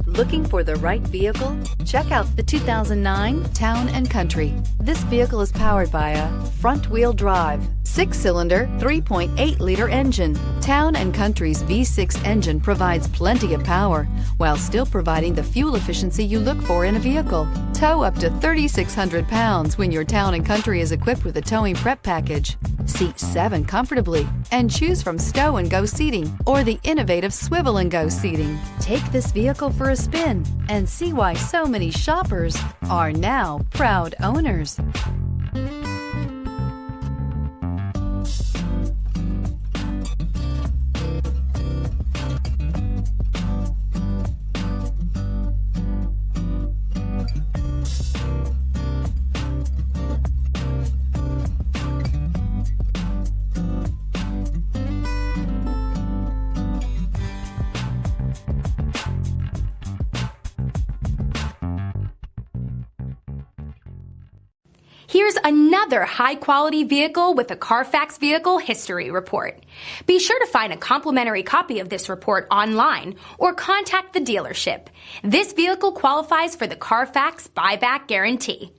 Looking for the right vehicle? Check out the 2009 Town & Country. This vehicle is powered by a front-wheel drive, 6-cylinder, 3.8-liter engine. Town & Country's V6 engine provides plenty of power while still providing the fuel efficiency you look for in a vehicle. Tow up to 3,600 pounds when your Town & Country is equipped with a towing prep package. Seat 7 comfortably and choose from stow and go seating or the innovative swivel and go seating. Take this vehicle for a spin and see why so many shoppers are now proud owners. Here's another high-quality vehicle with a Carfax Vehicle History Report. Be sure to find a complimentary copy of this report online or contact the dealership. This vehicle qualifies for the Carfax Buyback Guarantee.